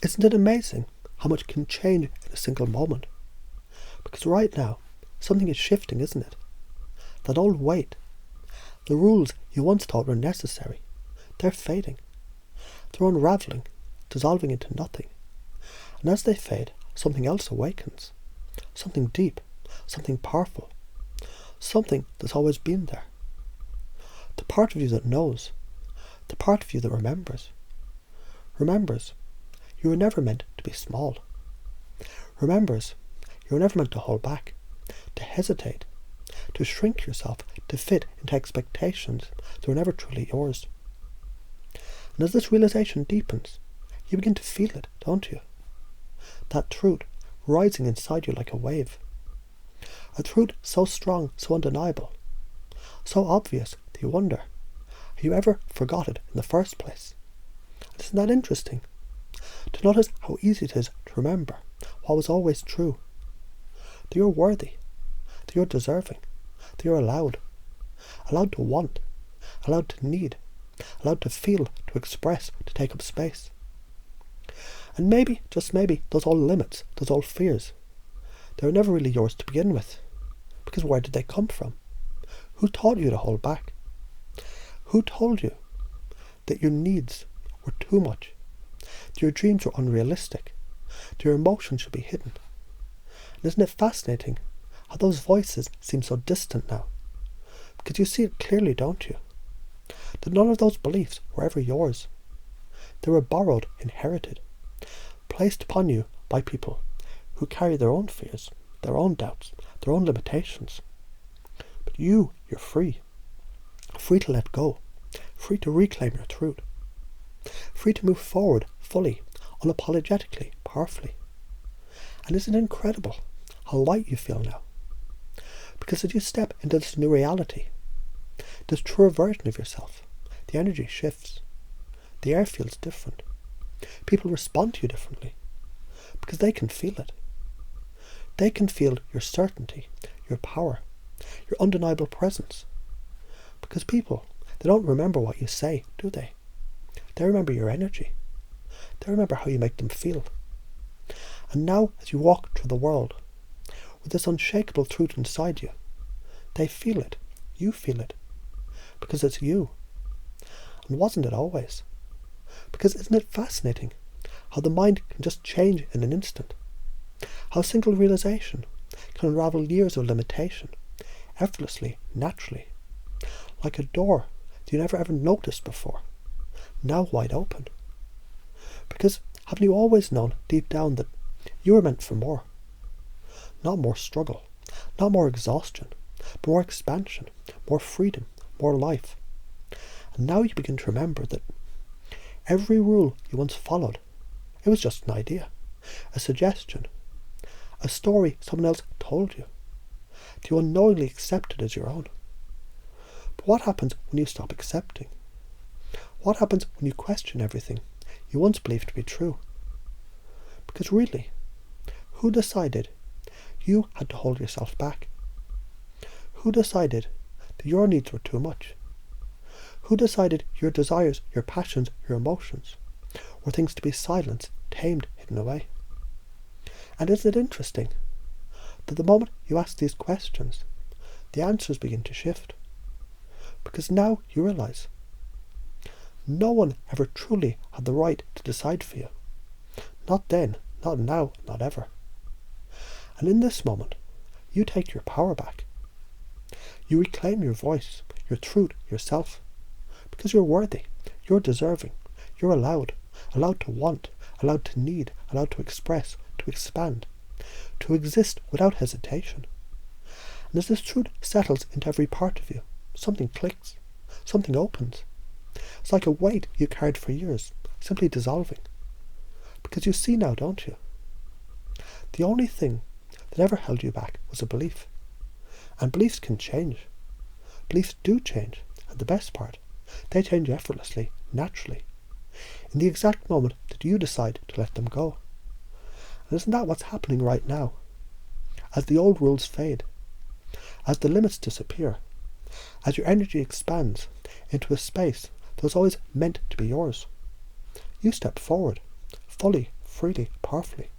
Isn't it amazing how much can change in a single moment? Because right now, something is shifting, isn't it? That old weight, the rules you once thought were necessary, they're fading. They're unravelling, dissolving into nothing. And as they fade, something else awakens. Something deep, something powerful, something that's always been there. The part of you that knows, the part of you that remembers. Remembers, you were never meant to be small. Remembers, you were never meant to hold back, to hesitate, to shrink yourself, to fit into expectations that were never truly yours. And as this realization deepens, you begin to feel it, don't you? That truth rising inside you like a wave. A truth so strong, so undeniable, so obvious that you wonder, have you ever forgot it in the first place? And isn't that interesting? To notice how easy it is to remember what was always true. That you're worthy, that you're deserving, that you're allowed to want, allowed to need, allowed to feel, to express, to take up space. And maybe, just maybe, those old limits, those old fears, they were never really yours to begin with. Because where did they come from? Who taught you to hold back? Who told you that your needs were too much, that your dreams were unrealistic, that your emotions should be hidden? And isn't it fascinating how those voices seem so distant now? Because you see it clearly, don't you? That none of those beliefs were ever yours. They were borrowed, inherited, placed upon you by people who carry their own fears, their own doubts, their own limitations. But you're free. Free to let go. Free to reclaim your truth. Free to move forward fully, unapologetically, powerfully. And isn't it incredible how light you feel now? Because as you step into this new reality, this truer version of yourself, the energy shifts. The air feels different. People respond to you differently because they can feel it. They can feel your certainty, your power, your undeniable presence. Because people, they don't remember what you say, do they? They remember your energy. They remember how you make them feel. And now, as you walk through the world, with this unshakable truth inside you, they feel it. You feel it. Because it's you. And wasn't it always? Because isn't it fascinating how the mind can just change in an instant? How a single realization can unravel years of limitation, effortlessly, naturally. Like a door that you never ever noticed before, now wide open. Because haven't you always known deep down that you were meant for more? Not more struggle, not more exhaustion, but more expansion, more freedom, more life. And now you begin to remember that every rule you once followed, it was just an idea, a suggestion, a story someone else told you, that you unknowingly accepted as your own. But what happens when you stop accepting? What happens when you question everything you once believed to be true? Because really, who decided you had to hold yourself back? Who decided that your needs were too much? Who decided your desires, your passions, your emotions were things to be silenced, tamed, hidden away? And isn't it interesting that the moment you ask these questions, the answers begin to shift? Because now you realize no one ever truly had the right to decide for you. Not then, not now, not ever. And in this moment, you take your power back. You reclaim your voice, your truth, yourself. Because you're worthy, you're deserving, you're allowed to want, allowed to need, allowed to express, to expand, to exist without hesitation. And as this truth settles into every part of you, something clicks, something opens. It's like a weight you carried for years, simply dissolving. Because you see now, don't you? The only thing that ever held you back was a belief. And beliefs can change. Beliefs do change, and the best part, they change effortlessly, naturally, in the exact moment that you decide to let them go. And isn't that what's happening right now? As the old rules fade, as the limits disappear, as your energy expands into a space that was always meant to be yours, you step forward, fully, freely, powerfully.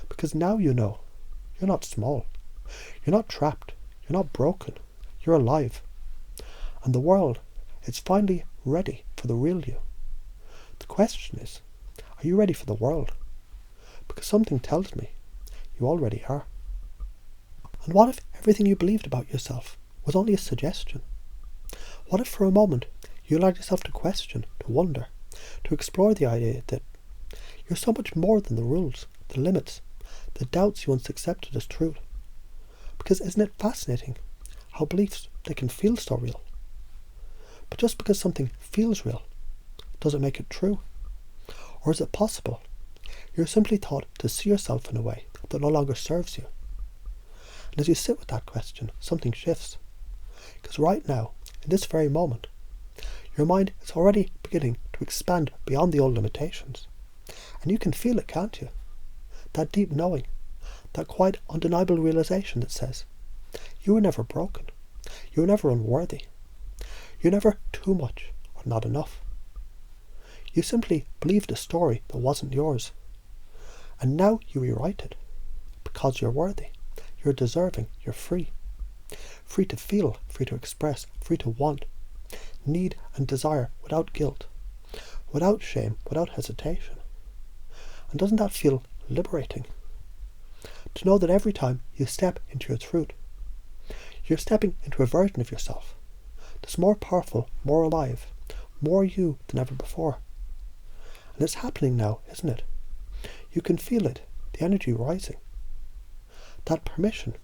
Because now you know you're not small, you're not trapped, you're not broken, you're alive. And the world is finally ready for the real you. The question is, are you ready for the world? Because something tells me you already are. And what if everything you believed about yourself was only a suggestion? What if for a moment you allowed yourself to question, to wonder, to explore the idea that you're so much more than the rules, the limits, the doubts you once accepted as truth? Because isn't it fascinating how beliefs, they can feel so real? But just because something feels real, does it make it true? Or is it possible you're simply taught to see yourself in a way that no longer serves you? And as you sit with that question, something shifts. Because right now, in this very moment, your mind is already beginning to expand beyond the old limitations. And you can feel it, can't you? That deep knowing, that quite undeniable realization that says, you were never broken, you were never unworthy, you're never too much or not enough. You simply believed a story that wasn't yours. And now you rewrite it, because you're worthy, you're deserving, you're free. Free to feel, free to express, free to want, need and desire without guilt, without shame, without hesitation. And doesn't that feel liberating? To know that every time you step into your truth, you're stepping into a version of yourself that's more powerful, more alive, more you than ever before. And it's happening now, isn't it? You can feel it, the energy rising. That permission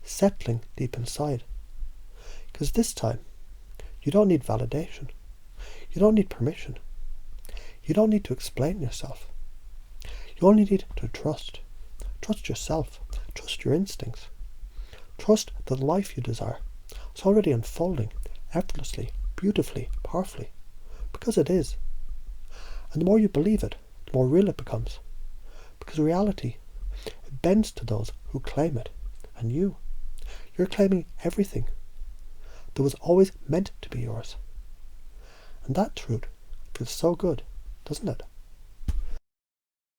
settling deep inside. Because this time, you don't need validation. You don't need permission. You don't need to explain yourself. You only need to trust. Trust yourself. Trust your instincts. Trust that the life you desire is already unfolding effortlessly, beautifully, powerfully. Because it is. And the more you believe it, the more real it becomes. Because reality, it bends to those who claim it. And you're claiming everything that was always meant to be yours. And that truth feels so good, doesn't it?